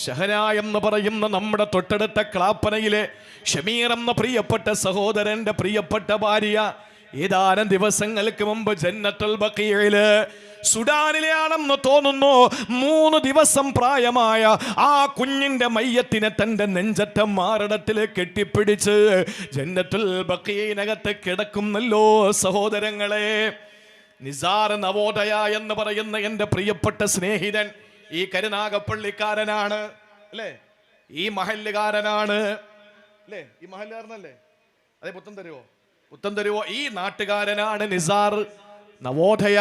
ഷഹന എന്ന് പറയുന്ന നമ്മുടെ തൊട്ടടുത്ത ക്ലാപ്പനയിലെ ഷമീർ എന്ന പ്രിയപ്പെട്ട സഹോദരന്റെ പ്രിയപ്പെട്ട ഭാര്യ ഏതാനും ദിവസങ്ങൾക്ക് മുമ്പ് ജന്നത്തുൽ ബഖീഇല് സുഡാനിലെയാണെന്ന് തോന്നുന്നു 3 ദിവസം പ്രായമായ ആ കുഞ്ഞിന്റെ മയ്യത്തിനെ തന്റെ നെഞ്ചറ്റ മാറിടത്തിൽ കെട്ടിപ്പിടിച്ച് ജന്നത്തുൽ ബഖീഇനകത്ത് കിടക്കുന്നല്ലോ സഹോദരങ്ങളെ. നിസാർ നവോദയ എന്ന് പറയുന്ന എൻ്റെ പ്രിയപ്പെട്ട സ്നേഹിതൻ ഈ കരുനാഗപ്പള്ളിക്കാരനാണ് അല്ലേ, ഈ മഹല്ലുകാരനാണ് അല്ലേ, ഈ മഹല്ലുകാരനല്ലേ, അതെ പുത്തൻതരുവോ ഈ നാട്ടുകാരനാണ് നിസാർ നവോദയ.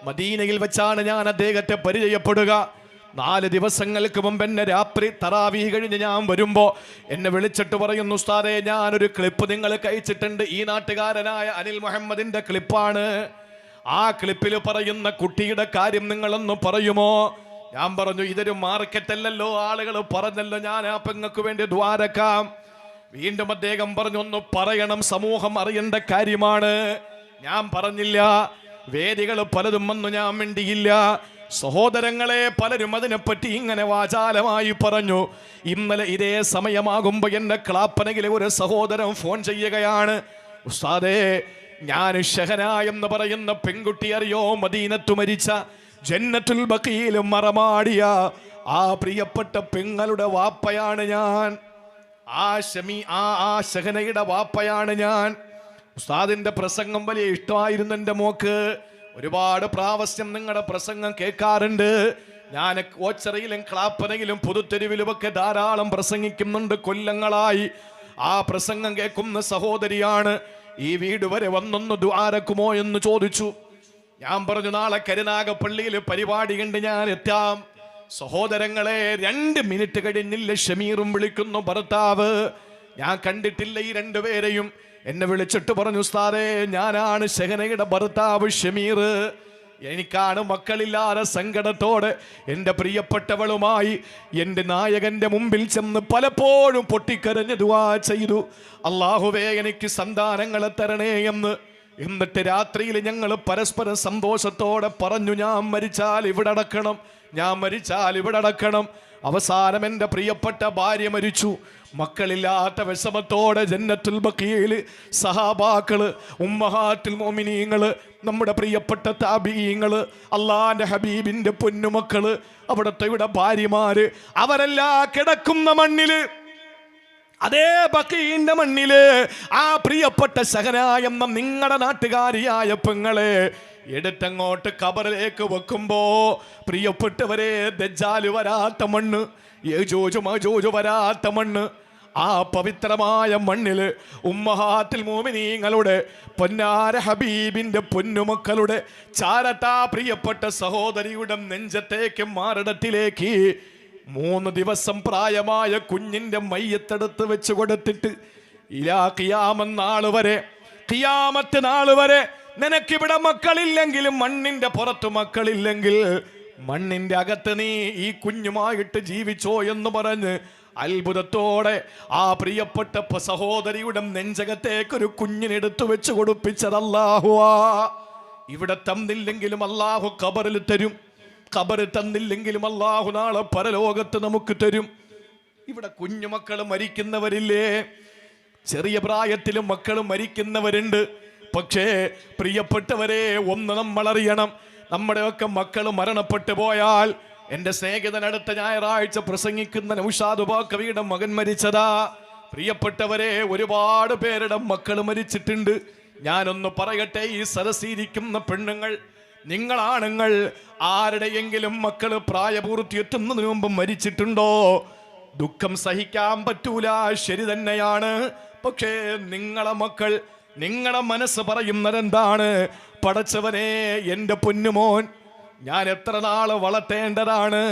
മദീനയിൽ വെച്ചാണ് ഞാൻ അദ്ദേഹത്തെ പരിചയപ്പെടുക. 4 ദിവസങ്ങൾക്ക് മുമ്പ് എന്നെ രാത്രി തറാവീഹ് കഴിഞ്ഞ് ഞാൻ വരുമ്പോൾ എന്നെ വിളിച്ചിട്ട് പറയുന്നു, ഉസ്താദേ ഞാനൊരു ക്ലിപ്പ് നിങ്ങൾ കഴിച്ചിട്ടുണ്ട്. ഈ നാട്ടുകാരനായ അനിൽ മുഹമ്മദിന്റെ ക്ലിപ്പാണ്. ആ ക്ലിപ്പിൽ പറയുന്ന കുട്ടിയുടെ കാര്യം നിങ്ങളൊന്ന് പറയുമോ? ഞാൻ പറഞ്ഞു, ഇതൊരു മാർക്കറ്റ് അല്ലല്ലോ, ആളുകൾ പറഞ്ഞല്ലോ, ഞാൻ ആ പെങ്ങൾക്ക് വേണ്ടി ദ്വാരക്കാം. വീണ്ടും അദ്ദേഹം പറഞ്ഞു, ഒന്ന് പറയണം, സമൂഹം അറിയേണ്ട കാര്യമാണ്. ഞാൻ പറഞ്ഞില്ല. വേദികൾ പലതും വന്നു, ഞാൻ മിണ്ടിയില്ല. സഹോദരങ്ങളെ, പലരും അതിനെപ്പറ്റി ഇങ്ങനെ വാചാലമായി പറഞ്ഞു. ഇന്നലെ ഇതേ സമയമാകുമ്പോൾ എന്റെ ക്ലാപ്പനയിലെ ഒരു സഹോദരൻ ഫോൺ ചെയ്യുകയാണ്, ഉസ്താദേ ഞാൻ ഷഹന എന്ന് പറയുന്ന പെൺകുട്ടി അറിയോ, മദീനത്തു മരിച്ച ജന്നത്തുൽ ബഖീൽ മറമാടിയ ആ പ്രിയപ്പെട്ട പെങ്ങളുടെ വാപ്പയാണ് ഞാൻ. ആ ഷഹനയുടെ വാപ്പയാണ് ഞാൻ. ഉസ്താദിന്റെ പ്രസംഗം വലിയ ഇഷ്ടമായിരുന്നു എൻ്റെ മോക്ക്. ഒരുപാട് പ്രാവശ്യം നിങ്ങളുടെ പ്രസംഗം കേൾക്കാറുണ്ട്. ഞാൻ ഓച്ചറയിലും ക്ലാപ്പനയിലും പുതുത്തെരുവിലുമൊക്കെ ധാരാളം പ്രസംഗിക്കുന്നുണ്ട് കൊല്ലങ്ങളായി. ആ പ്രസംഗം കേൾക്കുന്ന സഹോദരിയാണ്. ഈ വീട് വരെ വന്നൊന്ന് ദ്വാരക്കുമോ എന്ന് ചോദിച്ചു. ഞാൻ പറഞ്ഞു, നാളെ കരുനാഗപ്പള്ളിയിൽ പരിപാടി കണ്ട് ഞാൻ എത്താം. സഹോദരങ്ങളെ, 2 മിനിറ്റ് കഴിഞ്ഞില്ല ഷമീറും വിളിക്കുന്നു, ഭർത്താവ്. ഞാൻ കണ്ടിട്ടില്ല ഈ 2 പേരെയും. എന്നെ വിളിച്ചിട്ട് പറഞ്ഞു, ഉസ്താദേ ഞാനാണ് ഷഹനയുടെ ഭർത്താവ് ഷമീർ. എനിക്കാണ് മക്കളില്ലാതെ സങ്കടത്തോടെ എൻ്റെ പ്രിയപ്പെട്ടവളുമായി എൻ്റെ നായകൻ്റെ മുമ്പിൽ ചെന്ന് പലപ്പോഴും പൊട്ടിക്കരഞ്ഞ് ദുആ ചെയ്തു, അല്ലാഹുവേ എനിക്ക് സന്താനങ്ങളെ തരണേ എന്ന്. എന്നിട്ട് രാത്രിയിൽ ഞങ്ങൾ പരസ്പരം സന്തോഷത്തോടെ പറഞ്ഞു, ഞാൻ മരിച്ചാൽ ഇവിടെ അടക്കണം, ഞാൻ മരിച്ചാൽ ഇവിടെ അടക്കണം. അവസാനം എൻ്റെ പ്രിയപ്പെട്ട ഭാര്യ മരിച്ചു. മക്കളില്ലാത്ത വിഷമത്തോടെ ജന്നത്തുൽ ബഖീൽ സഹാബാക്കള്, ഉമ്മഹാത്തുൽ മുഅ്മിനീങ്ങള്, നമ്മുടെ പ്രിയപ്പെട്ട താബീങ്ങള്, അള്ളാന്റെ ഹബീബിന്റെ പൊന്നുമക്കള്, അവിടുത്തെ ഇവിടെ ഭാര്യമാര്, അവരെല്ലാം കിടക്കുന്ന മണ്ണില്, അതേ ബഖീന്റെ മണ്ണില് ആ പ്രിയപ്പെട്ട ഷഹന എന്ന നിങ്ങളുടെ നാട്ടുകാരിയായ പെങ്ങളെ എടുത്തങ്ങോട്ട് ഖബറിലേക്ക് വെക്കുമ്പോ, പ്രിയപ്പെട്ടവരെ, ദജ്ജാൽ വരാത്ത മണ്ണ്, യജൂജ് മജൂജ് വരാത്ത മണ്ണ്, ആ പവിത്രമായ മണ്ണില് ഉമ്മഹാത്തുൽ മുഅ്മിനീങ്ങളുടെ പൊന്നാര ഹബീബിന്റെ പൊന്നുമക്കളുടെ ചാരത്താ പ്രിയപ്പെട്ട സഹോദരിയുടെ നെഞ്ചത്തേക്ക് മാറിടത്തിലേക്ക് 3 ദിവസം പ്രായമായ കുഞ്ഞിന്റെ മയ്യത്തെടുത്ത് വെച്ച് കൊടുത്തിട്ട് ഇലാ ഖിയാമത്ത് നാൾ വരെ നിനക്കിവിടെ മക്കളില്ലെങ്കിലും, മണ്ണിന്റെ പുറത്ത് മക്കളില്ലെങ്കിൽ, മണ്ണിന്റെ അകത്ത് നീ ഈ കുഞ്ഞുമായിട്ട് ജീവിച്ചോ എന്ന് പറഞ്ഞ് അത്ഭുതത്തോടെ ആ പ്രിയപ്പെട്ട സഹോദരിയുടെ നെഞ്ചകത്തേക്ക് ഒരു കുഞ്ഞിനെടുത്തു വെച്ച് കൊടുപ്പിച്ചത് അല്ലാഹുവാ. ഇവിടെ തന്നില്ലെങ്കിലും അല്ലാഹു ഖബറിൽ തരും, ഖബർ തന്നില്ലെങ്കിലും അല്ലാഹു നാളെ പരലോകത്ത് നമുക്ക് തരും. ഇവിടെ കുഞ്ഞുമക്കൾ മരിക്കുന്നവരില്ലേ, ചെറിയ പ്രായത്തിലും മക്കൾ മരിക്കുന്നവരുണ്ട്. പക്ഷേ പ്രിയപ്പെട്ടവരെ, ഒന്ന് നമ്മൾ അറിയണം, നമ്മുടെയൊക്കെ മക്കൾ മരണപ്പെട്ടു പോയാൽ, എൻ്റെ സ്നേഹിതൻ അടുത്ത ഞായറാഴ്ച പ്രസംഗിക്കുന്ന നൗഷാദ് ബാക്കവിയുടെ മകൻ മരിച്ചതാ. പ്രിയപ്പെട്ടവരെ, ഒരുപാട് പേരുടെ മക്കൾ മരിച്ചിട്ടുണ്ട്. ഞാനൊന്ന് പറയട്ടെ, ഈ സരസിരിക്കുന്ന പെണ്ണുങ്ങൾ, നിങ്ങളാണുങ്ങൾ ആരുടെയെങ്കിലും മക്കൾ പ്രായപൂർത്തി എത്തുന്നതിന് മുമ്പ് മരിച്ചിട്ടുണ്ടോ? ദുഃഖം സഹിക്കാൻ പറ്റൂല, ശരി തന്നെയാണ്. പക്ഷേ നിങ്ങളെ മക്കൾ, നിങ്ങളുടെ മനസ്സ് പറയുന്നതെന്താണ്? പടച്ചവനെ, എൻ്റെ പൊന്നുമോൻ ഞാൻ എത്ര നാള് വളർത്തേണ്ടതാണ്,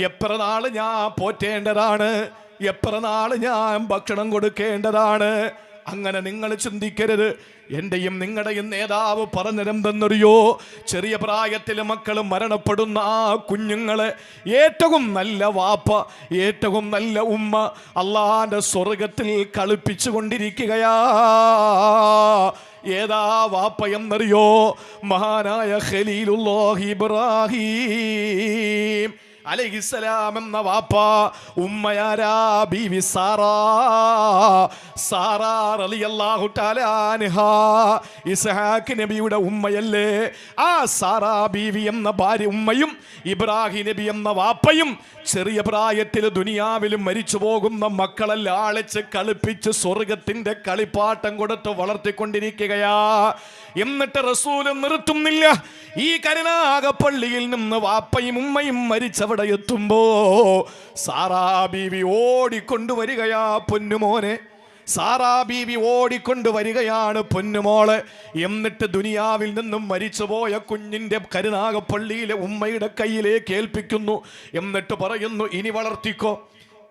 എത്ര നാള് ഞാൻ പോറ്റേണ്ടതാണ്, എത്ര നാള് ഞാൻ ഭക്ഷണം കൊടുക്കേണ്ടതാണ്. അങ്ങനെ നിങ്ങൾ ചിന്തിക്കരുത്. എൻ്റെയും നിങ്ങളുടെയും നേതാവ് പറഞ്ഞതെന്തെന്നറിയോ? ചെറിയ പ്രായത്തിൽ മക്കൾ മരണപ്പെടുന്ന ആ കുഞ്ഞുങ്ങളെ ഏറ്റവും നല്ല വാപ്പ, ഏറ്റവും നല്ല ഉമ്മ അള്ളാന്റെ സ്വർഗത്തിൽ കളിപ്പിച്ചു കൊണ്ടിരിക്കുകയാ. ഏതാ വാപ്പ എന്നറിയോ? മഹാനായ ഖലീലുല്ലാഹി ഇബ്രാഹിം അലൈഹിസ്സലാം എന്ന വാപ്പ. ഉമ്മയാരാ? ബീവി സാറാ. സാറാ റളിയല്ലാഹു തആല അൻഹാ ഇസ്ഹാഖ് നബിയുടെ ഉമ്മയല്ലേ? ആ സാറാ ബീവി എന്ന ഭാര്യ ഉമ്മയും ഇബ്രാഹിം നബി എന്ന വാപ്പയും ചെറിയ പ്രായത്തിൽ ദുനിയാവിൽ മരിച്ചു പോകുന്ന മക്കളെല്ലാം ആളിച്ച് കളിപ്പിച്ച് സ്വർഗത്തിന്റെ കളിപ്പാട്ടം കൊടുത്ത് വളർത്തിക്കൊണ്ടിരിക്കുകയാ. എന്നിട്ട് റസൂല് നിർത്തുന്നില്ല. ഈ കരുനാഗപ്പള്ളിയിൽ നിന്ന് വാപ്പയും ഉമ്മയും മരിച്ചവിടെ എത്തുമ്പോ സാറാ ബീവി ഓടിക്കൊണ്ടുവരികയാ പൊന്നുമോനെ. സാറാ ബീവി ഓടിക്കൊണ്ടുവരികയാണ് പൊന്നുമോളെ. എന്നിട്ട് ദുനിയാവിൽ നിന്നും മരിച്ചുപോയ കുഞ്ഞിന്റെ കരുനാഗപ്പള്ളിയിലെ ഉമ്മയുടെ കയ്യിലേക്ക് ഏൽപ്പിക്കുന്നു. എന്നിട്ട് പറയുന്നു, ഇനി വളർത്തിക്കോ,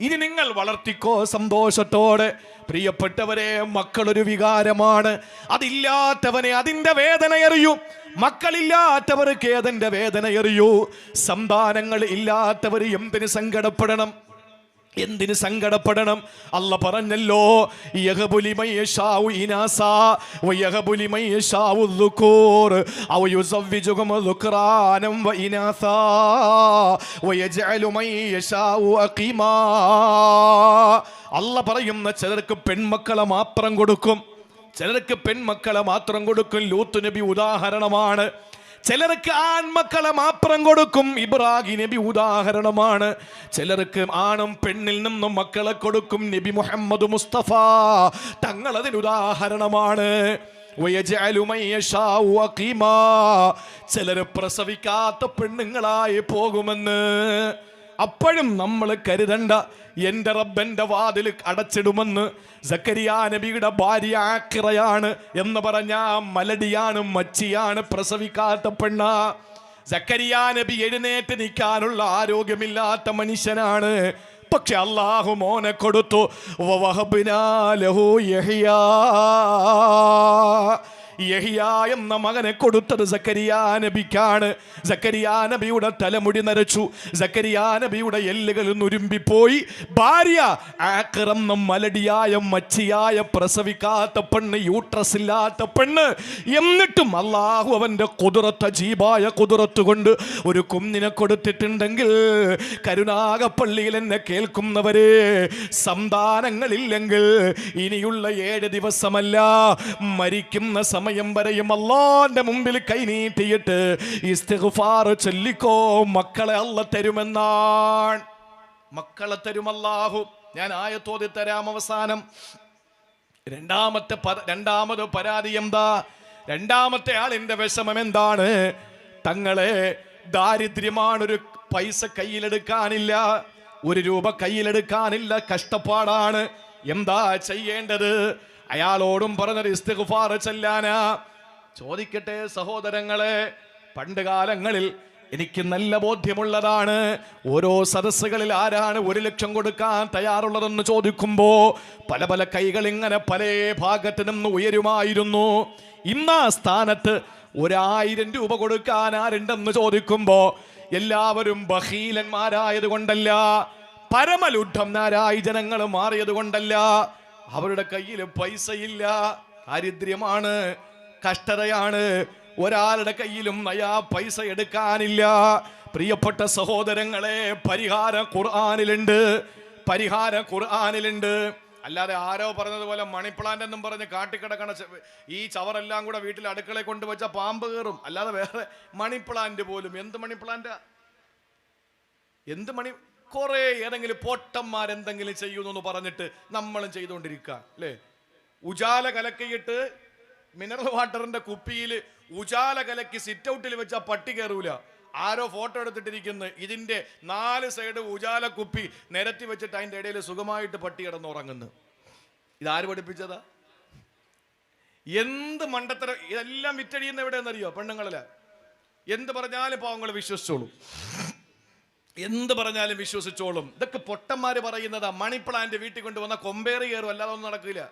ഇനി നിങ്ങൾ വളർത്തിക്കോ സന്തോഷത്തോടെ. പ്രിയപ്പെട്ടവരെ, മക്കളൊരു വികാരമാണ്. അതില്ലാത്തവനെ അതിന്റെ വേദന അറിയൂ. മക്കളില്ലാത്തവർക്ക് ഏതിന്റെ വേദന അറിയൂ. സന്താനങ്ങൾ ഇല്ലാത്തവർ എന്തിന് സങ്കടപ്പെടണം? എന്തിന് സങ്കടപ്പെടണം? അല്ല പറഞ്ഞല്ലോ, യഹബു ലിമൻ യശാഉ ഇനാസാ വയഹബു ലിമൻ യശാഉ ദുകൂർ ഔ യുസവ്വിജുഹും ദുക്റാനം വഇനാസാ വയജഅലു മൻ യശാഉ അഖീമാ. അല്ല പറയുന്ന, ചിലർക്ക് പെൺമക്കളെ മാത്രം കൊടുക്കും, ചിലർക്ക് പെൺമക്കളെ മാത്രം കൊടുക്കും. ലൂത്ത് നബി ഉദാഹരണമാണ്. ചിലർക്ക് ആൺമക്കളെ മാത്രം കൊടുക്കും. ഇബ്രാഹിം നബി ഉദാഹരണമാണ്. ചിലർക്ക് ആണും പെണ്ണിൽ നിന്നും മക്കളെ കൊടുക്കും. നബി മുഹമ്മദ് മുസ്തഫ തങ്ങൾ അതിന് ഉദാഹരണമാണ്. ചിലര് പ്രസവിക്കാത്ത പെണ്ണുങ്ങളായി പോകുമെന്ന്. അപ്പോഴും നമ്മൾ കരുതണ്ട, എന്റെ റബ്ബന്റെ വാതിൽ അടച്ചിടുമെന്ന്. സക്കരിയ നബിയുടെ ഭാര്യ ആഖിറയാണ് എന്ന് പറഞ്ഞ മലടിയാണ്, മച്ചിയാണ്, പ്രസവിക്കാത്ത പെണ്ണ. സക്കരിയ നബി എഴുന്നേറ്റ് നിൽക്കാനുള്ള ആരോഗ്യമില്ലാത്ത മനുഷ്യനാണ്. പക്ഷെ അല്ലാഹു മോനെ കൊടുത്തു. വവഹബ്നാ ലഹു യഹ്യാ. യഹ്യാ എന്ന മകനെ കൊടുത്തത് സക്കരിയാ നബിക്കാണ്. സക്കരിയാ നബിയുടെ തലമുടി നരച്ചു, സക്കരിയാ നബിയുടെ എല്ലുകൾ നുരുമ്പിപ്പോയി. ഭാര്യ ആഖിറെന്ന മലടിയായ മച്ചിയായ പ്രസവിക്കാത്ത പെണ്ണ്, യൂട്രസ് ഇല്ലാത്ത പെണ്ണ്. എന്നിട്ടും അല്ലാഹു അവന്റെ ഖുദ്റത്ത്, അജീബായ ഖുദ്റത്ത് കൊണ്ട് ഒരു കുഞ്ഞിനെ കൊടുത്തിട്ടുണ്ടെങ്കിൽ, കരുനാഗപ്പള്ളിയിൽ എന്നെ കേൾക്കുന്നവരെ, സന്താനങ്ങളില്ലെങ്കിൽ ഇനിയുള്ള 7 ദിവസമല്ല, മരിക്കുന്ന സമയം വരെയും അല്ലാഹുവിന്റെ മുമ്പിൽ കൈനീട്ടിയിട്ട് ഇസ്തിഗ്ഫാർ ചൊല്ലിക്കോ, മക്കളെ അല്ലാഹു തരുമെന്നാണ്. മക്കളെ തരും അല്ലാഹു. ഞാൻ ആയത്തോതി തരാം അവസാനം. രണ്ടാമത് പരാതി എന്താ? രണ്ടാമത്തെ ആളിന്റെ വിഷമം എന്താണ്? തങ്ങളെ ദാരിദ്ര്യമാണ്, ഒരു പൈസ കയ്യിലെടുക്കാനില്ല, 1 രൂപ കയ്യിലെടുക്കാനില്ല, കഷ്ടപ്പാടാണ്. എന്താ ചെയ്യേണ്ടത്? അയാളോടും പറഞ്ഞത് ഇസ്തിഗ്ഫാർ ചെല്ലാനാ. ചോദിക്കട്ടെ സഹോദരങ്ങളെ, പണ്ട് കാലങ്ങളിൽ എനിക്ക് നല്ല ബോധ്യമുള്ളതാണ്, ഓരോ സദസ്സുകളിൽ ആരാണ് 1 ലക്ഷം കൊടുക്കാൻ തയ്യാറുള്ളതെന്ന് ചോദിക്കുമ്പോ പല പല കൈകൾ ഇങ്ങനെ പല ഭാഗത്ത് നിന്ന് ഉയരുമായിരുന്നു. ഇന്നാ സ്ഥാനത്ത് 1000 രൂപ കൊടുക്കാൻ ആരുണ്ടെന്ന് ചോദിക്കുമ്പോ എല്ലാവരും ബഖീലന്മാരായത് കൊണ്ടല്ല, പരമലുദ്ധന്മാരായി ജനങ്ങൾ മാറിയത് കൊണ്ടല്ല, അവരുടെ കയ്യിൽ പൈസയില്ല, ദാരിദ്ര്യമാണ്, കഷ്ടതയാണ്. ഒരാളുടെ കയ്യിലും നയാ പൈസ എടുക്കാനില്ല. പ്രിയപ്പെട്ട സഹോദരങ്ങളെ, പരിഹാരം ഖുർആനിലുണ്ട്, പരിഹാരം ഖുർആനിലുണ്ട്. അല്ലാതെ ആരോ പറഞ്ഞതുപോലെ മണി പ്ലാന്റ് എന്നും പറഞ്ഞ് കാട്ടിക്കിടക്കണ ഈ ചവറെല്ലാം കൂടെ വീട്ടിൽ അടുക്കളയിൽ കൊണ്ടുവച്ച പാമ്പ് കയറും. അല്ലാതെ വേറെ മണി പ്ലാന്റ് പോലും, എന്ത് മണി പ്ലാന്റാ, എന്ത് മണി, കുറെ ഏതെങ്കിലും പൊട്ടന്മാരെന്തെങ്കിലും ചെയ്യുന്നു പറഞ്ഞിട്ട് നമ്മളും ചെയ്തുകൊണ്ടിരിക്കുക അല്ലേ? ഉജാല കലക്കിയിട്ട് മിനറൽ വാട്ടറിന്റെ കുപ്പിയിൽ ഉജാല കലക്കി സിറ്റ് ഔട്ടിൽ വെച്ച പട്ടി കയറൂല. ആരോ ഫോട്ടോ എടുത്തിട്ടിരിക്കുന്നു, ഇതിന്റെ 4 സൈഡ് ഉജാല കുപ്പി നിരത്തി വെച്ചിട്ട് അതിന്റെ ഇടയിൽ സുഖമായിട്ട് പട്ടി കിടന്നുറങ്ങുന്നു. ഇതാര് പഠിപ്പിച്ചതാ? എന്ത് മണ്ടത്തരം! ഇതെല്ലാം വിറ്റഴിയുന്ന എവിടെയെന്നറിയോ? പെണ്ണുങ്ങളില്. എന്ത് പറഞ്ഞാലും പാവങ്ങൾ വിശ്വസിച്ചോളും, എന്ത് പറഞ്ഞാലും വിശ്വസിച്ചോളും. ഇതൊക്കെ പൊട്ടന്മാര് പറയുന്നതാ. മണി പ്ലാന്റ് വീട്ടിൽ കൊണ്ടുവന്ന കൊമ്പേറി കയറും, അല്ലാതെ ഒന്നും നടക്കില്ല.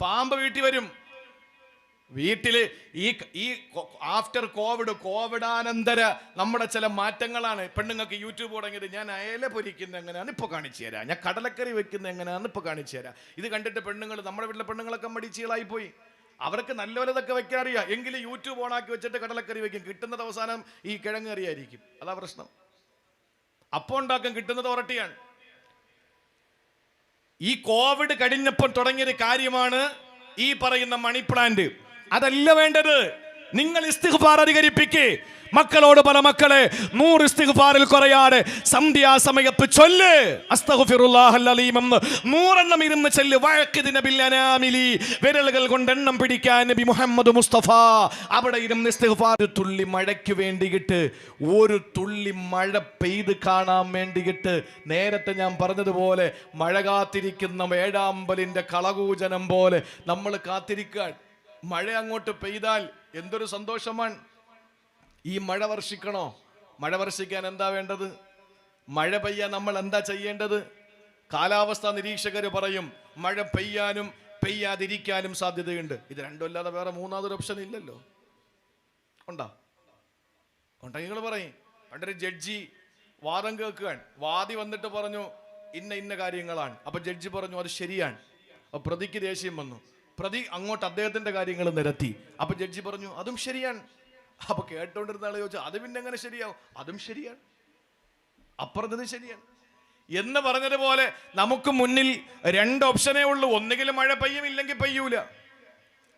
പാമ്പ് വീട്ടിൽ വരും. വീട്ടില് ഈ ആഫ്റ്റർ കോവിഡാനന്തര നമ്മുടെ ചില മാറ്റങ്ങളാണ്. പെണ്ണുങ്ങൾക്ക് യൂട്യൂബ് തുടങ്ങിയത്. ഞാൻ അയല പൊരിക്കുന്നത് എങ്ങനെയാന്ന് ഇപ്പൊ കാണിച്ചു തരാം, ഞാൻ കടലക്കറി വെക്കുന്നത് എങ്ങനെയാന്ന് ഇപ്പൊ കാണിച്ചു തരാം. ഇത് കണ്ടിട്ട് പെണ്ണുങ്ങൾ, നമ്മുടെ വീട്ടിലെ പെണ്ണുങ്ങളൊക്കെ മടിച്ചീളായി പോയി. അവർക്ക് നല്ലവരതൊക്കെ വെക്കാൻ അറിയാം, എങ്കിലും യൂട്യൂബ് ഓണാക്കി വെച്ചിട്ട് കടലക്കറി വെക്കും. കിട്ടുന്നത് അവസാനം ഈ കിഴങ്ങ് കറിയായിരിക്കും. അതാ പ്രശ്നം. അപ്പം ഉണ്ടാക്കാൻ കിട്ടുന്നത് ഒരട്ടിയാണ്. ഈ കോവിഡ് കഴിഞ്ഞപ്പോൾ തുടങ്ങിയൊരു കാര്യമാണ് ഈ പറയുന്ന മണി പ്ലാന്റ്. അതല്ല വേണ്ടത്. നിങ്ങൾ ഇസ്തിഗ്ഫാർ അധികരിപ്പിക്കേ. മക്കളോട് പല മക്കളെ 100 ഇസ്തിഗ്ഫാറിൽ കുറയാതെ സന്ധ്യാസമയത്ത് ചൊല്ല് അസ്തഗ്ഫിറുല്ലാഹൽ അലീം എന്ന് 100 എണ്ണം ഇരുന്ന് ചൊല്ല്. വഅഖിദ്ന ബിൽ അനാമിലി, വിരലുകൾ കൊണ്ട് എണ്ണം പിടിക്കാൻ നബി മുഹമ്മദ് മുസ്തഫ അവിടെ ഇരുന്ന് ഇസ്തിഗ്ഫാർ. ഒരു തുള്ളി മഴയ്ക്ക് വേണ്ടിയിട്ട്, ഒരു തുള്ളി മഴ പെയ്ത് കാണാൻ വേണ്ടിയിട്ട് നേരത്തെ ഞാൻ പറഞ്ഞതുപോലെ മഴ കാത്തിരിക്കുന്ന വേഴാമ്പലിന്റെ കളകൂജനം പോലെ നമ്മൾ കാത്തിരിക്കാൻ. മഴ അങ്ങോട്ട് പെയ്താൽ എന്തൊരു സന്തോഷമാണ്. ഈ മഴ വർഷിക്കണോ? മഴ വർഷിക്കാൻ എന്താ വേണ്ടത്? മഴ പെയ്യാൻ നമ്മൾ എന്താ ചെയ്യേണ്ടത്? കാലാവസ്ഥാ നിരീക്ഷകർ പറയും മഴ പെയ്യാനും പെയ്യാതിരിക്കാനും സാധ്യതയുണ്ട്. ഇത് രണ്ടുമല്ലാതെ വേറെ മൂന്നാമതൊരു ഓപ്ഷൻ ഇല്ലല്ലോ. ഉണ്ടോ? ഉണ്ടെങ്കിൽ നിങ്ങൾ പറയും. പണ്ടൊരു ജഡ്ജി വാദം കേൾക്കുകയാണ്. വാദി വന്നിട്ട് പറഞ്ഞു ഇന്ന കാര്യങ്ങളാണ്. അപ്പൊ ജഡ്ജി പറഞ്ഞു അത് ശരിയാണ്. അപ്പൊ പ്രതിക്ക് ദേഷ്യം വന്നു. പ്രതി അങ്ങോട്ട് അദ്ദേഹത്തിന്റെ കാര്യങ്ങൾ നിരത്തി. അപ്പൊ ജഡ്ജി പറഞ്ഞു അതും ശരിയാണ്. അപ്പൊ കേട്ടോണ്ടിരുന്ന ആളെ ചോദിച്ചു അത് പിന്നെ എങ്ങനെ ശരിയാവും? അതും ശരിയാണ്, അപ്പുറത്തത് ശരിയാണ് എന്ന് പറഞ്ഞതുപോലെ നമുക്ക് മുന്നിൽ 2 ഓപ്ഷനേ ഉള്ളൂ. ഒന്നുകിൽ മഴ പെയ്യും, ഇല്ലെങ്കിൽ പെയ്യൂല.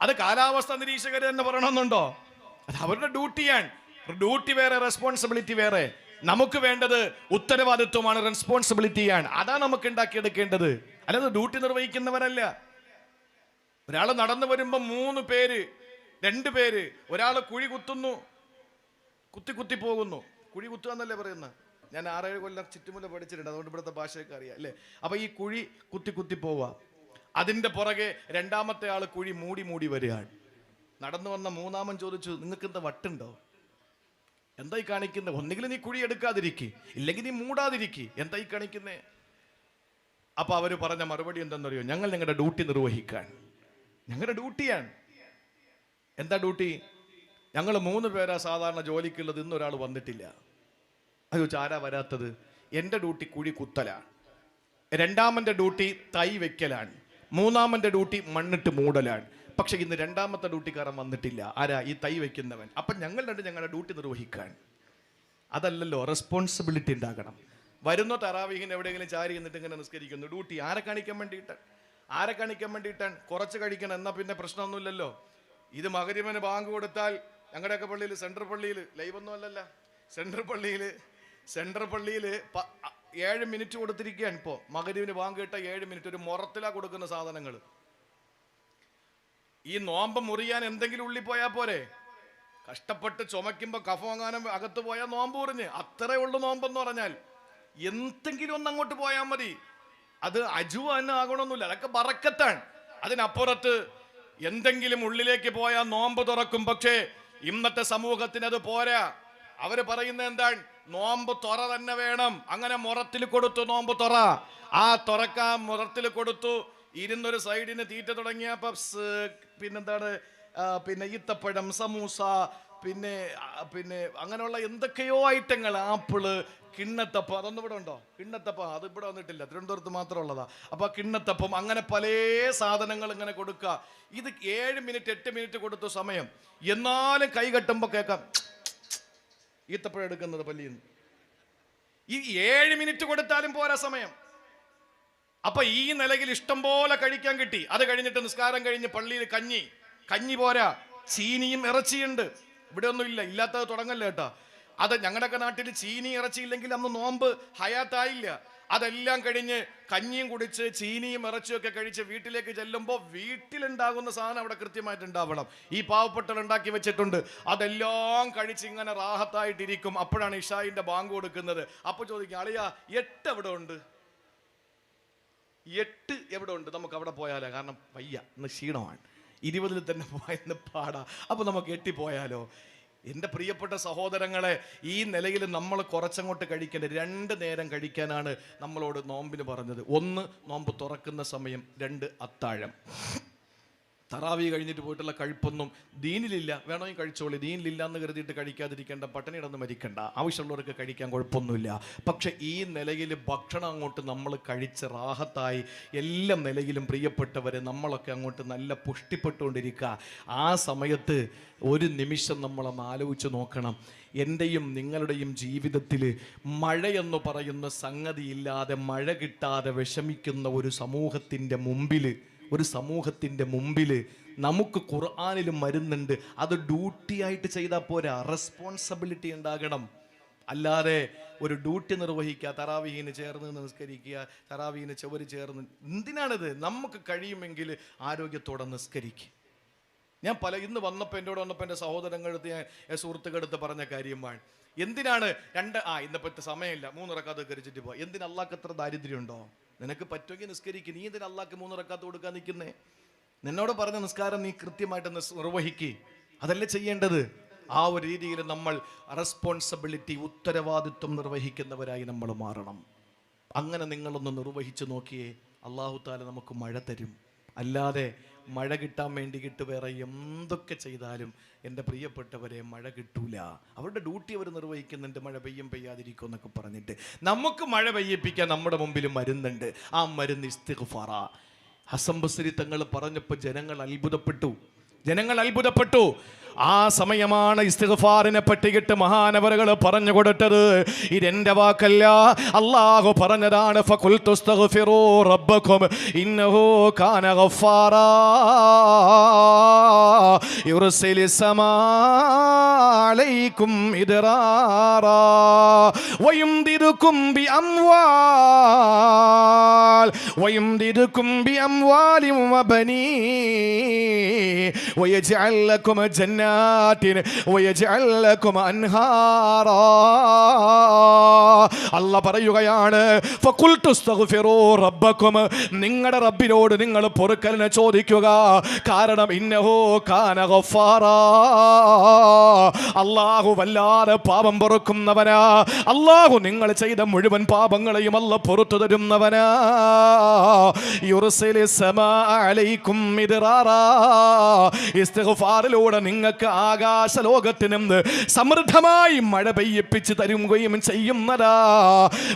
അത് കാലാവസ്ഥ നിരീക്ഷകർ തന്നെ പറയണമെന്നുണ്ടോ? അത് അവരുടെ ഡ്യൂട്ടിയാണ്. ഡ്യൂട്ടി വേറെ, റെസ്പോൺസിബിലിറ്റി വേറെ. നമുക്ക് വേണ്ടത് ഉത്തരവാദിത്വമാണ്, റെസ്പോൺസിബിലിറ്റിയാണ്. അതാണ് നമുക്ക് ഉണ്ടാക്കിയെടുക്കേണ്ടത്. അല്ലാതെ ഡ്യൂട്ടി നിർവഹിക്കുന്നവരല്ല. ഒരാൾ നടന്നു വരുമ്പോ 3 പേര്, 2 പേര്, ഒരാൾ കുഴി കുത്തുന്നു, കുത്തി പോകുന്നു. കുഴി കുത്തുക എന്നല്ലേ പറയുന്നത്. ഞാൻ 6-7 കൊല്ലം ചുറ്റുമുല പഠിച്ചിട്ടുണ്ട്, അതുകൊണ്ട് ഇവിടുത്തെ ഭാഷയൊക്കെ അറിയാം അല്ലേ. അപ്പൊ ഈ കുഴി കുത്തി പോവുക. അതിന്റെ പുറകെ 2ാമത്തെ ആള് കുഴി മൂടി വരികയാണ്. നടന്നു വന്ന 3ാമൻ ചോദിച്ചു നിങ്ങൾക്ക് എന്താ വട്ടുണ്ടോ? എന്തായി കാണിക്കുന്നത്? ഒന്നുകിൽ നീ കുഴി എടുക്കാതിരിക്കുക, ഇല്ലെങ്കിൽ നീ മൂടാതിരിക്കുക. എന്തായി കാണിക്കുന്നേ? അപ്പൊ അവര് പറഞ്ഞ മറുപടി എന്തെന്നറിയോ? ഞങ്ങൾ ഞങ്ങളുടെ ഡ്യൂട്ടി നിർവഹിക്കാൻ. ഞങ്ങളുടെ ഡ്യൂട്ടിയാണ്. എന്താ ഡ്യൂട്ടി? ഞങ്ങൾ 3 പേരാ സാധാരണ ജോലിക്കുള്ളത്, ഇന്നൊരാൾ വന്നിട്ടില്ല. അത് ചോദിച്ചാൽ ആരാ വരാത്തത്? എൻ്റെ ഡ്യൂട്ടി കുഴി കുത്തലാണ്, 2ാമൻ്റെ ഡ്യൂട്ടി തൈ വെക്കലാണ്, 3ാമൻ്റെ ഡ്യൂട്ടി മണ്ണിട്ട് മൂടലാണ്. പക്ഷെ ഇന്ന് 2ാമത്തെ ഡ്യൂട്ടിക്കാരൻ വന്നിട്ടില്ല. ആരാ? ഈ തൈ വെക്കുന്നവൻ. അപ്പം ഞങ്ങൾ ഞങ്ങളുടെ ഡ്യൂട്ടി നിർവഹിക്കാൻ. അതല്ലല്ലോ, റെസ്പോൺസിബിലിറ്റി ഉണ്ടാകണം. വരുന്ന തറാവീഹിന് എവിടെയെങ്കിലും ചാരി എന്നിട്ട് ഇങ്ങനെ നിസ്കരിക്കുന്നു. ഡ്യൂട്ടി ആരെ കാണിക്കാൻ വേണ്ടിയിട്ടാണ്? കുറച്ച് കഴിക്കണം, എന്നാൽ പിന്നെ പ്രശ്നമൊന്നുമില്ലല്ലോ. ഇത് മഗ്‌രിബിന് ബാങ്ക് കൊടുത്താൽ ഞങ്ങളുടെയൊക്കെ പള്ളിയിൽ, സെൻട്രൽ പള്ളിയിൽ, ലൈവ് ഒന്നും അല്ലല്ല, സെൻട്രൽ പള്ളിയിൽ 7 മിനിറ്റ് കൊടുത്തിരിക്കുകയാണ്. ഇപ്പോൾ മഗ്‌രിബിന് ബാങ്ക് കേട്ട 7 മിനിറ്റ്. ഒരു മുറത്തിലാ കൊടുക്കുന്ന സാധനങ്ങൾ. ഈ നോമ്പ് മുറിയാൻ എന്തെങ്കിലും ഉള്ളി പോയാൽ പോരെ? കഷ്ടപ്പെട്ട് ചുമക്കുമ്പോൾ കഫങ്ങാനം അകത്ത് പോയാൽ നോമ്പ് മുറിഞ്ഞ്. അത്രേ ഉള്ളു നോമ്പെന്ന് പറഞ്ഞാൽ. എന്തെങ്കിലും ഒന്ന് അങ്ങോട്ട് പോയാൽ മതി. അത് അജുവ തന്നെ ആകണമെന്നില്ല, അതൊക്കെ ബറക്കത്താണ്. അതിനപ്പുറത്ത് എന്തെങ്കിലും ഉള്ളിലേക്ക് പോയാൽ നോമ്പ് തുറക്കും. പക്ഷേ ഇന്നത്തെ സമൂഹത്തിന് അത് പോരാ. അവര് പറയുന്നത് എന്താണ്? നോമ്പ് തുറ തന്നെ വേണം. അങ്ങനെ മുറത്തിൽ കൊടുത്തു നോമ്പ് തുറ. ആ തുറക്കാൻ മുറത്തിൽ കൊടുത്തു. ഇരുന്നൊരു സൈഡിന് തീറ്റ തുടങ്ങിയ പപ്സ്, പിന്നെന്താണ്, പിന്നെ ഈത്തപ്പഴം, സമൂസ, പിന്നെ അങ്ങനെയുള്ള എന്തൊക്കെയോ ഐറ്റങ്ങൾ, ആപ്പിള്, കിണ്ണത്തപ്പം. അതൊന്നും ഇവിടെ ഉണ്ടോ? കിണ്ണത്തപ്പം അത് ഇവിടെ വന്നിട്ടില്ല, തിരുവനന്തപുരത്ത് മാത്രം ഉള്ളതാ. അപ്പൊ കിണ്ണത്തപ്പം, അങ്ങനെ പല സാധനങ്ങൾ ഇങ്ങനെ കൊടുക്കുക. ഇത് 7 മിനിറ്റ് 8 മിനിറ്റ് കൊടുത്തു സമയം. എന്നാലും കൈ കെട്ടുമ്പോ കേൾക്കാം ഈത്തപ്പഴം എടുക്കുന്നത് പല്ലിന്ന്. ഈ 7 മിനിറ്റ് കൊടുത്താലും പോരാ സമയം. അപ്പൊ ഈ നിലയിൽ ഇഷ്ടം പോലെ കഴിക്കാൻ കിട്ടി. അത് കഴിഞ്ഞിട്ട് നിസ്കാരം കഴിഞ്ഞ് പള്ളിയിൽ കഞ്ഞി പോരാ, ചീനിയും ഇറച്ചിയുണ്ട്. ഇവിടെ ഒന്നും ഇല്ല, ഇല്ലാത്തത് തുടങ്ങല്ല കേട്ടോ. അത് ഞങ്ങളുടെയൊക്കെ നാട്ടിൽ ചീനി ഇറച്ചി ഇല്ലെങ്കിൽ അന്ന് നോമ്പ് ഹയാത്തായില്ല. അതെല്ലാം കഴിഞ്ഞ് കഞ്ഞിയും കുടിച്ച് ചീനിയും ഇറച്ചിയൊക്കെ കഴിച്ച് വീട്ടിലേക്ക് ചെല്ലുമ്പോൾ വീട്ടിലുണ്ടാകുന്ന സാധനം അവിടെ കൃത്യമായിട്ടുണ്ടാവണം. ഈ പാവപ്പെട്ടവർ ഉണ്ടാക്കി വെച്ചിട്ടുണ്ട്. അതെല്ലാം കഴിച്ച് ഇങ്ങനെ റാഹത്തായിട്ടിരിക്കും. അപ്പോഴാണ് ഇഷായിന്റെ ബാങ്ക് കൊടുക്കുന്നത്. അപ്പൊ ചോദിക്കും, അളിയാ 8 എവിടെ ഉണ്ട്? 8 എവിടെ ഉണ്ട്? നമുക്ക് അവിടെ പോയാലോ? കാരണം വയ്യ, ഇന്ന് ക്ഷീണമാണ്. 20 തന്നെ പോയെന്ന് പാടാ. അപ്പൊ നമുക്ക് 8 പോയാലോ? എൻ്റെ പ്രിയപ്പെട്ട സഹോദരങ്ങളെ, ഈ നിലയിൽ നമ്മൾ കുറച്ചങ്ങോട്ട് കഴിക്കേണ്ടത് 2 നേരം കഴിക്കാനാണ് നമ്മളോട് നോമ്പിന് പറഞ്ഞത്. 1 നോമ്പ് തുറക്കുന്ന സമയം, 2 അത്താഴം. തറാവി കഴിഞ്ഞിട്ട് പോയിട്ടുള്ള കഴിപ്പൊന്നും ദീനിലില്ല. വേണമെങ്കിൽ കഴിച്ചോളി, ദീനിലില്ല എന്ന് കരുതിയിട്ട് കഴിക്കാതിരിക്കേണ്ട, പട്ടിണി കിടന്ന് മരിക്കണ്ട. ആവശ്യമുള്ളവർക്ക് കഴിക്കാൻ കുഴപ്പമൊന്നുമില്ല. പക്ഷെ ഈ നിലയിൽ ഭക്ഷണം അങ്ങോട്ട് നമ്മൾ കഴിച്ച് റാഹത്തായി എല്ലാ നിലയിലും പ്രിയപ്പെട്ടവരെ നമ്മളൊക്കെ അങ്ങോട്ട് നല്ല പുഷ്ടിപ്പെട്ടുകൊണ്ടിരിക്കുക. ആ സമയത്ത് ഒരു നിമിഷം നമ്മളൊന്ന് ആലോചിച്ച് നോക്കണം. എൻ്റെയും നിങ്ങളുടെയും ജീവിതത്തിൽ മഴയെന്ന് പറയുന്ന സംഗതിയില്ലാതെ മഴ കിട്ടാതെ വിഷമിക്കുന്ന ഒരു സമൂഹത്തിൻ്റെ മുമ്പിൽ നമുക്ക് ഖുർആനിലും മരുന്നുണ്ട്. അത് ഡ്യൂട്ടിയായിട്ട് ചെയ്താൽ പോരാ, റെസ്പോൺസിബിലിറ്റി ഉണ്ടാകണം. അല്ലാതെ ഒരു ഡ്യൂട്ടി നിർവഹിക്കുക, തറാവീഹിന് ചേർന്ന് നിസ്കരിക്കുക, തറാവീഹിന് ചുവര് ചേർന്ന്, എന്തിനാണിത്? നമുക്ക് കഴിയുമെങ്കിൽ ആരോഗ്യത്തോടെ നിസ്കരിക്കുക. ഞാൻ ഇന്ന് വന്നപ്പോൾ എൻ്റെ സഹോദരങ്ങളടുത്ത് ഞാൻ സുഹൃത്തുക്കളടുത്ത് പറഞ്ഞ കാര്യമാണ്. എന്തിനാണ് ഇന്നപ്പത്തെ സമയമില്ല 3 റക്അത്ത് കരിച്ചിട്ട് പോവാ? എന്തിന്? അള്ളാഹ്ക്ക് എത്ര ദാരിദ്ര്യമുണ്ടോ? നിനക്ക് പറ്റുമെങ്കിൽ നിസ്കരിക്കുക. നീ എന്തിന് അള്ളാഹ്ക്ക് 3 റക്അത്ത് കൊടുക്കാൻ നിൽക്കുന്നേ? നിന്നോട് പറഞ്ഞ നിസ്കാരം നീ കൃത്യമായിട്ട് നിർവഹിക്കുക. അതല്ലേ ചെയ്യേണ്ടത്? ആ ഒരു രീതിയിൽ നമ്മൾ റെസ്പോൺസിബിലിറ്റി, ഉത്തരവാദിത്വം നിർവഹിക്കുന്നവരായി നമ്മൾ മാറണം. അങ്ങനെ നിങ്ങളൊന്ന് നിർവഹിച്ചു നോക്കിയേ, അള്ളാഹു താല നമുക്ക് മഴ തരും. അല്ലാതെ മഴ കിട്ടാൻ വേണ്ടിയിട്ട് വേറെ എന്തൊക്കെ ചെയ്താലും എൻ്റെ പ്രിയപ്പെട്ടവരെ മഴ കിട്ടൂല. അവരുടെ ഡ്യൂട്ടി അവർ നിർവഹിക്കുന്നുണ്ട്. മഴ പെയ്യാതിരിക്കും എന്നൊക്കെ പറഞ്ഞിട്ട് നമുക്ക് മഴ പെയ്യിപ്പിക്കാൻ നമ്മുടെ മുമ്പിൽ മരുന്നുണ്ട്. ആ മരുന്ന് ഇസ്തിഗ്ഫാറ. ഹസൻ ബസ്രി തങ്ങൾ പറഞ്ഞപ്പോൾ ജനങ്ങൾ അത്ഭുതപ്പെട്ടു. ആ സമയമാണ് ഇസ്തിഗ്ഫാറിനെ പറ്റിയിട്ട് മഹാനവറുകൾ പറഞ്ഞു കൊടുത്തത്. ഇതെന്റെ വാക്കല്ല, അല്ലാഹു പറഞ്ഞതാണ്. ഫഖുൽതു ഇസ്തഗ്ഫിറൂ റബ്ബക്കും ഇന്നഹു കാന ഗഫാറാ യുർസിലിസ് സമാ അലൈക്കും ഇദ്റാറാ വയുംദിദുക്കും ബിഅംവാലിൻ വബനീൻ വയജ്അൽ ലക്കും ജന്നാത്തിൻ വയജ്അൽ ലക്കും അൻഹാറാ. അല്ലാഹ് പറയുകയാണ്, ഫഖുൽതു ഇസ്തഗ്ഫിറൂ റബ്ബക്കും, നിങ്ങളുടെ റബ്ബിനോട് നിങ്ങൾ പൊറുക്കലിനെ ചോദിക്കുക. കാരണം ഇന്നഹു കാന ഗഫാറാ, അല്ലാഹു വല്ലാതെ പാപം പൊറുക്കുന്നവനാ. അല്ലാഹു നിങ്ങൾ ചെയ്ത മുഴുവൻ പാപങ്ങളെയും അല്ലാഹ് പൊറുത്തു തരുന്നവനാ. യുർസിലിസ് സമാ അലൈക്കും മിദ്റാറാ, ഇസ്തിഗ്ഫാറിലൂടെ നിങ്ങൾക്ക് ആകാശ ലോകത്ത് നിന്ന് സമൃദ്ധമായി മഴ പെയ്യിപ്പിച്ച് തരുകയും ചെയ്യുന്നതാ.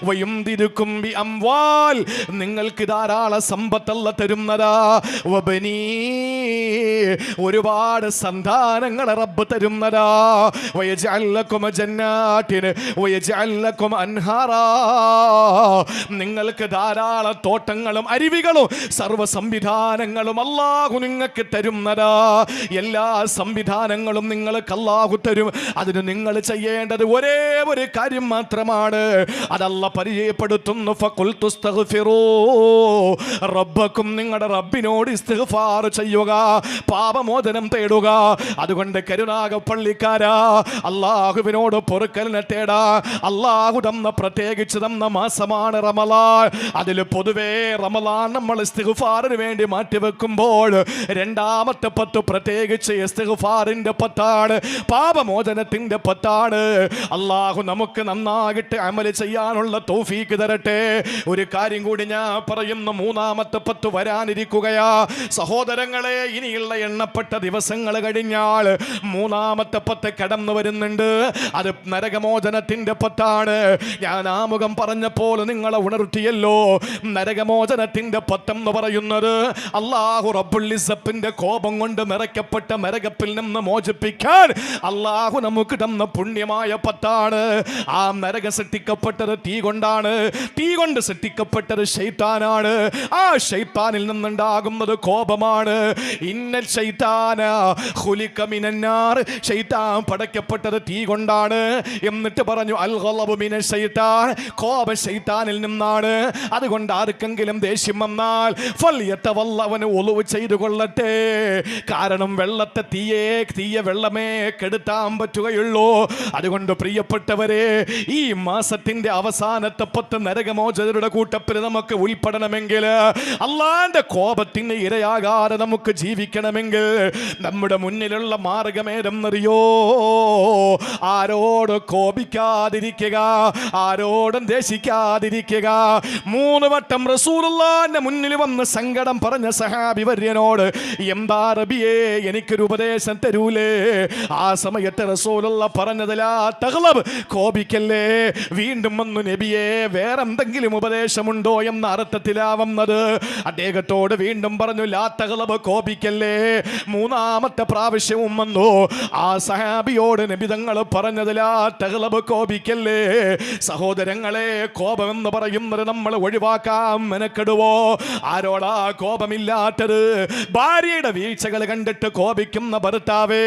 വയുംദിദുക്കും ബിഅംവാൽ, നിങ്ങൾക്ക് ധാരാളം സമ്പത്തല്ല തരുന്നതാ. വബനീ, ഒരുപാട് സന്താനങ്ങളെ റബ്ബ് തരുന്നതാ. വയജ്അൽ ലക്കും ജന്നാത്തിൻ വയജ്അൽ ലക്കും അൻഹാറാ, നിങ്ങൾക്ക് ധാരാളം തോട്ടങ്ങളും അരുവികളും സർവ്വ സംവിധാനങ്ങളും അല്ലാഹു നിങ്ങൾക്ക് തരുന്നതാ. എല്ലാ സംവിധാനങ്ങളും നിങ്ങൾക്ക് അല്ലാഹു തരും. അതിന് നിങ്ങൾ ചെയ്യേണ്ടത് ഒരേ ഒരു കാര്യം മാത്രമാണ്. അതല്ല പരിചയപ്പെടുത്തുന്നു. ഫഖുൽതു ഇസ്തഗ്ഫിറൂ റബ്ബക്കും, നിങ്ങളുടെ റബ്ബിനോട് ഇസ്തിഗ്ഫാർ ചെയ്യുക, പാപമോചനം തേടുക. അതുകൊണ്ട് കരുണാകപ്പള്ളിക്കാരാ, അല്ലാഹുവിനോട് പൊറുക്കലിനെ തേടാ. അല്ലാഹു പ്രത്യേകിച്ച് തന്ന മാസമാണ് റമളാൻ. അതിൽ പൊതുവേ റമളാൻ നമ്മൾ ഇസ്തിഗ്ഫാറിന് വേണ്ടി മാറ്റിവെക്കുമ്പോൾ രണ്ടാമത്തെ 10 പ്രത്യേകിച്ച് ഇസ്തിഗ്ഫാറിന്റെ 10ആണ്, പാപമോചനത്തിന്റെ 10ആണ്. അല്ലാഹു നമുക്ക് നന്നായിട്ട് അമൽ ചെയ്യാനുള്ള തൗഫീക്ക് തരട്ടെ. ഒരു കാര്യം കൂടി ഞാൻ പറയുന്നു, മൂന്നാമത്തെ 10 വരാനിരിക്കുകയാ സഹോദരങ്ങളെ. ഇനിയുള്ള എണ്ണപ്പെട്ട ദിവസങ്ങൾ കഴിഞ്ഞാൽ മൂന്നാമത്തെ 10 കടന്നു വരുന്നുണ്ട്. അത് നരകമോചനത്തിന്റെ 10ആണ്. ഞാൻ ആമുഖം പറഞ്ഞപ്പോൾ നിങ്ങളെ ഉണർത്തിയല്ലോ. നരകമോചനത്തിന്റെ 10 എന്ന് പറയുന്നത് അല്ലാഹു റബ്ബുൽ ഇസ്സത്തിന്റെ കോപം കൊണ്ട് നിറയ്ക്കപ്പെട്ട നരകത്തിൽ നിന്ന് മോചിപ്പിക്കാൻ അല്ലാഹു നമുക്ക് തന്ന പുണ്യമായ 10ആണ്. ആ നരകം സൃഷ്ടിക്കപ്പെട്ടത് തീ കൊണ്ടാണ്. തീ കൊണ്ട് സൃഷ്ടിക്കപ്പെട്ടത് ശൈത്താനാണ്. ആ ശൈത്താനിൽ നിന്നുണ്ടാകുന്നത് കോപമാണ്. ഇന്നൽ ശൈത്താന ഖുലിക മിനന്നാർ, ശൈത്താൻ പടയ്ക്കപ്പെട്ടത് തീ കൊണ്ടാണ്. എന്നിട്ട് പറഞ്ഞു അൽ ഗളബു മിനശ് ശൈത്താൻ, കോപം ശൈത്താനിൽ നിന്നാണ്. അതുകൊണ്ട് ആർക്കെങ്കിലും ദേഷ്യം വന്നാൽ ഫൽയതവല്ലവൻ ഉളു ചെയ്തു കൊള്ളട്ടെ. കാരണം വെള്ളത്തെ തീയെ വെള്ളമേ കെടുത്താൻ പറ്റുകയുള്ളൂ. അതുകൊണ്ട് പ്രിയപ്പെട്ടവരെ, ഈ മാസത്തിന്റെ അവസാനത്തെ 10 നരകമോചകരുടെ കൂട്ടത്തിൽ നമുക്ക് ഉൾപ്പെടണമെങ്കിൽ, അള്ളാന്റെ കോപത്തിന് ഇരയാകാതെ നമുക്ക് ജീവിക്കണമെങ്കിൽ നമ്മുടെ മുന്നിലുള്ള മാർഗമേതെന്നറിയോ? ആരോട് കോപിക്കാതിരിക്കുക, ആരോടും ദേഷിക്കാതിരിക്കുക. 3 വട്ടം റസൂലുള്ളാഹിന്റെ മുന്നിൽ വന്ന് സങ്കടം പറഞ്ഞ സഹാബി വര്യനോട്, എന്താ റബിയേ എനിക്കൊരു ഉപദേശം തരൂലേ? ആ സമയത്ത് റസൂലുള്ള പറഞ്ഞതിലാ തഗ്ലബ്, കോപിക്കല്ലേ, വീണ്ടും വന്നു നബിയെ വേറെന്തെങ്കിലും ഉപദേശമുണ്ടോ എന്ന അർത്ഥത്തിലാവുന്നത്. അദ്ദേഹത്തോട് വീണ്ടും പറഞ്ഞു ലാ തഗ്ളബ്, കോപിക്കല്ലേ. മൂന്നാമത്തെ പ്രാവശ്യവും വന്നു. ആ സഹാബിയോട് നബി തങ്ങൾ പറഞ്ഞത് ലാ തഗ്ളബ്, കോപിക്കല്ലേ. സഹോദരങ്ങളെ, കോപം എന്ന് പറയുന്നത് നമ്മൾ ഒഴിവാക്കാൻ മെനക്കെടുവോ? ആരോടാ കോപമില്ലാത്തത്? ഭാര്യയുടെ വീഴ്ചകൾ കണ്ടിട്ട് കോപിക്കുന്ന ഭർത്താവേ,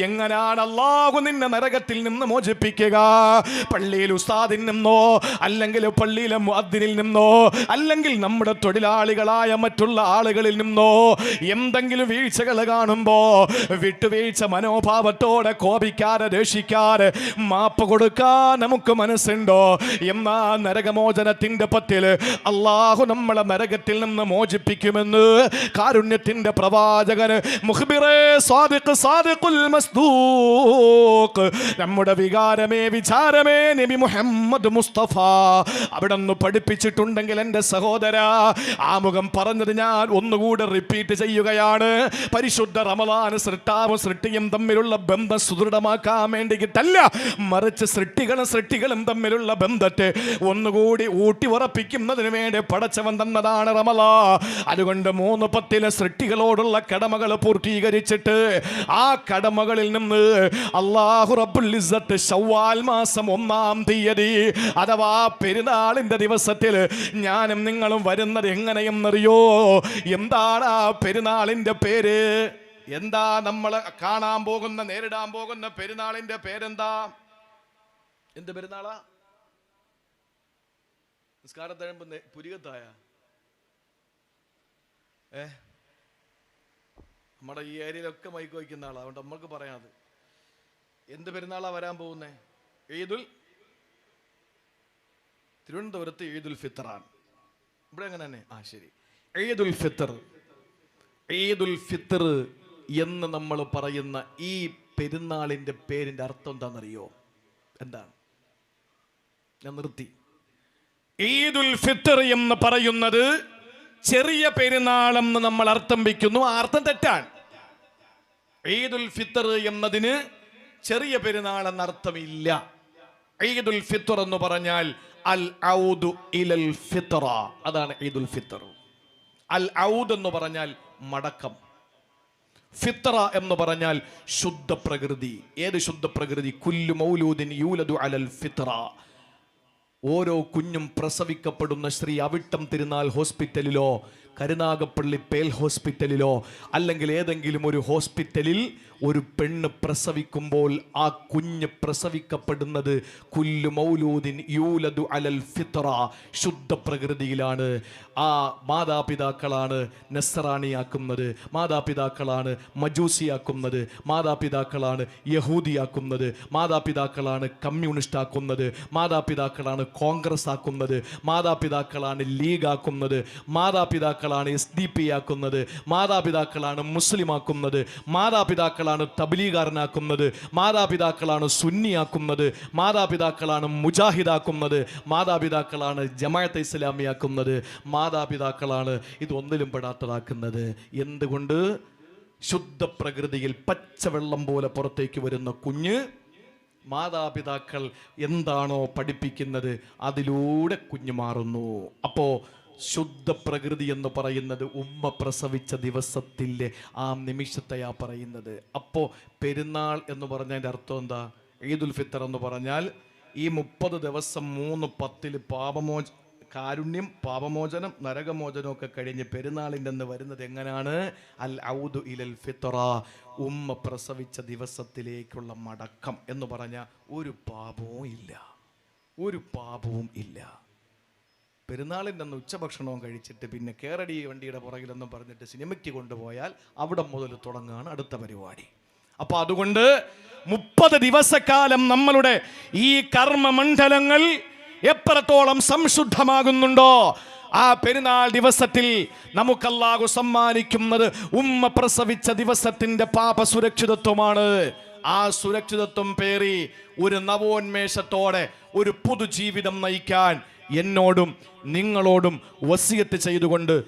എങ്ങനാണ് അല്ലാഹു നിന്നെ നരകത്തിൽ നിന്ന് മോചിപ്പിക്കുക? പള്ളിയിൽ ഉസ്താദിൽ നിന്നോ, അല്ലെങ്കിൽ പള്ളിയിലെ മുഅദ്ദിനിൽ നിന്നോ, അല്ലെങ്കിൽ നമ്മുടെ തൊഴിലാളികളായ മറ്റുള്ള ആളുകളിൽ നിന്നോ എന്തെങ്കിലും വീഴ്ചകൾ കാണുമ്പോ വിട്ടുവീഴ്ച മനോഭാവത്തോടെ കോപിക്കാതെ ദേഷിക്കാതെ മാപ്പ് കൊടുക്കാൻ നമുക്ക് മനസ്സുണ്ടോ? എന്നാ നരകമോചനത്തിന്റെ പത്തിൽ അല്ലാഹു നമ്മളെ നരകത്തിൽ നിന്ന് മോചിപ്പിക്കുമെന്ന് കാരുണ്യത്തിന്റെ പ്രവാചകൻ മുഖ്ബിറേ സാദിഖുൽ മസ്ദൂഖ്, നമ്മുടെ വികാരമേ വിചാരമേ നബി മുഹമ്മദ് മുസ്തഫ അവിടുന്ന് പഠിപ്പിച്ചിട്ടുണ്ടെങ്കിൽ എൻ്റെ സഹോദര, ആമുഖം പറഞ്ഞത് ഞാൻ ഒന്നുകൂടെ റിപ്പീറ്റ് ചെയ്യുകയാണ്. പരിശുദ്ധ റമളാൻ സൃഷ്ടാവും സൃഷ്ടിയും തമ്മിലുള്ള ബന്ധം സുദൃഢമാക്കാൻ വേണ്ടിയിട്ടല്ല, മറിച്ച് സൃഷ്ടികളും തമ്മിലുള്ള ബന്ധത്തെ ഒന്നുകൂടി ഊട്ടി ഉറപ്പിക്കുന്നതിന് വേണ്ടി പടച്ചവൻ തന്നതാണ് റമളാൻ. അതുകൊണ്ട് 3:10 സൃഷ്ടികളോടുള്ള കടമകൾ പൂർത്തീകരിച്ചിട്ട് ആ കടമകളിൽ നിന്ന് അല്ലാഹു റബ്ബുൽ ഇസ്സത്ത് ശവ്വാൽ മാസം 1-ാം തീയതി അഥവാ പെരുന്നാളിന്റെ ദിവസത്തിൽ ഞാനും നിങ്ങളും വരുന്നത് എങ്ങനെയെന്നറിയോ? എന്താണ് ആ പെരുന്നാളിന്റെ പേര്? എന്താ നമ്മൾ കാണാൻ പോകുന്ന, നേരിടാൻ പോകുന്ന പെരുന്നാളിന്റെ പേരെന്താ? എന്ത് പെരുന്നാളാ? നിസ്കാരത്തഴമ്പ് പുരികത്തായ നമ്മുടെ ഈ ഏരിയയിലൊക്കെ മൈക്ക് വയ്ക്കുന്ന ആളാ, അതുകൊണ്ട് നമ്മൾക്ക് പറയാത്. എന്ത് പെരുന്നാളാ വരാൻ പോകുന്നേ? തിരുവനന്തപുരത്ത് ഈദുൽ ഫിത്തറാണ്. ഇവിടെ എങ്ങനെ തന്നെ? ശരി, ഈദുൽ ഫിത്തർ. ഈദുൽ ഫിത്തർ എന്ന് നമ്മൾ പറയുന്ന ഈ പെരുന്നാളിന്റെ പേരിന്റെ അർത്ഥം എന്താണെന്നറിയോ? എന്താണ്? ഞാൻ നിർത്തി. ഈദുൽ ഫിത്തർ എന്ന് പറയുന്നത് ചെറിയ പെരുന്നാളെന്ന് നമ്മൾ അർത്ഥം വയ്ക്കുന്നു. ആ അർത്ഥം തെറ്റാണ്. ഈദുൽ ഫിത്തർ എന്നതിന് ചെറിയ പെരുന്നാൾ എന്ന അർത്ഥമില്ല. ഈദുൽ ഫിത്തർ എന്ന് പറഞ്ഞാൽ അൽ ഔദു ഇലൽ ഫിത്ര, അതാണ് ഈദുൽ ഫിത്തർ. അൽ ഔദ് എന്ന് പറഞ്ഞാൽ മടക്കം, ഫിത്ര എന്ന് പറഞ്ഞാൽ ശുദ്ധ പ്രകൃതി. ഏത് ശുദ്ധ പ്രകൃതി? കുല്ലു മൗലൂദിൻ യൂലദു അലൽ ഫിത്ര. ഓരോ കുഞ്ഞും പ്രസവിക്കപ്പെടുന്ന ശ്രീ അവിട്ടം തിരുനാൾ ഹോസ്പിറ്റലിലോ കരുനാഗപ്പള്ളി പേൽ ഹോസ്പിറ്റലിലോ അല്ലെങ്കിൽ ഏതെങ്കിലും ഒരു ഹോസ്പിറ്റലിൽ ഒരു പെണ്ണ് പ്രസവിക്കുമ്പോൾ ആ കുഞ്ഞ് പ്രസവിക്കപ്പെടുന്നത് കുല്ലു മൗലൂദിൻ യൂലദു അലൽ ഫിത്ര, ശുദ്ധ പ്രകൃതിയിലാണ്. ആ മാതാപിതാക്കളാണ് നസ്രാണിയാക്കുന്നത്, മാതാപിതാക്കളാണ് മജൂസിയാക്കുന്നത്, മാതാപിതാക്കളാണ് യഹൂദിയാക്കുന്നത്, മാതാപിതാക്കളാണ് കമ്മ്യൂണിസ്റ്റ് ആക്കുന്നത്, മാതാപിതാക്കളാണ് കോൺഗ്രസ് ആക്കുന്നത്, മാതാപിതാക്കളാണ് ലീഗ് ആക്കുന്നത്, മാതാപിതാക്കളാണ് SDP ആക്കുന്നത്, മാതാപിതാക്കളാണ് മുസ്ലിം ആക്കുന്നത്, മാതാപിതാക്കളാണ് തബ്ലീഗാരനാക്കുന്നത്, മാതാപിതാക്കളാണ് സുന്നിയാക്കുന്നത്, മാതാപിതാക്കളാണ് മുജാഹിദാക്കുന്നത്, മാതാപിതാക്കളാണ് ജമാഅത്തെ ഇസ്ലാമിയാക്കുന്നത്, മാതാപിതാക്കളാണ് ഇതൊന്നിലും പെടാത്തതാക്കുന്നത്. എന്തുകൊണ്ട്? ശുദ്ധ പ്രകൃതിയിൽ പച്ചവെള്ളം പോലെ പുറത്തേക്ക് വരുന്ന കുഞ്ഞ് മാതാപിതാക്കൾ എന്താണോ പഠിപ്പിക്കുന്നത് അതിലൂടെ കുഞ്ഞു മാറുന്നു. അപ്പോ ശുദ്ധ പ്രകൃതി എന്ന് പറയുന്നത് ഉമ്മ പ്രസവിച്ച ദിവസത്തിലെ ആ നിമിഷത്തെയാ പറയുന്നത്. അപ്പോൾ പെരുന്നാൾ എന്ന് പറഞ്ഞതിൻ്റെ അർത്ഥം എന്താ? ഈദുൽ ഫിത്തർ എന്ന് പറഞ്ഞാൽ ഈ 30 ദിവസം 3:10 കാരുണ്യം, പാപമോചനം, നരകമോചനം ഒക്കെ കഴിഞ്ഞ് പെരുന്നാളിൻ്റെ അന്ന് വരുന്നത് എങ്ങനെയാണ്? അൽ ഔദു ഇലൽ ഫിത്ര, ഉമ്മ പ്രസവിച്ച ദിവസത്തിലേക്കുള്ള മടക്കം എന്ന് പറഞ്ഞാൽ ഒരു പാപവും ഇല്ല, ഒരു പാപവും ഇല്ല. പെരുന്നാളിൻ്റെ അന്ന് ഉച്ചഭക്ഷണവും കഴിച്ചിട്ട് പിന്നെ കേരടി വണ്ടിയുടെ പുറകിലെന്നും പറഞ്ഞിട്ട് സിനിമയ്ക്ക് കൊണ്ടുപോയാൽ അവിടെ മുതൽ തുടങ്ങുകയാണ് അടുത്ത പരിപാടി. അപ്പൊ അതുകൊണ്ട് 30 ദിവസക്കാലം നമ്മളുടെ ഈ കർമ്മമണ്ഡലങ്ങൾ എത്രത്തോളം സംശുദ്ധമാകുന്നുണ്ടോ ആ പെരുന്നാൾ ദിവസത്തിൽ നമുക്ക് അല്ലാഹു സമ്മാനിക്കുന്നത് ഉമ്മ പ്രസവിച്ച ദിവസത്തിന്റെ പാപ സുരക്ഷിതത്വമാണ്. ആ സുരക്ഷിതത്വം പേറി ഒരു നവോന്മേഷത്തോടെ ഒരു പുതുജീവിതം നയിക്കാൻ എന്നോടും നിങ്ങളോടും വസിയത്ത് ചെയ്തുകൊണ്ട്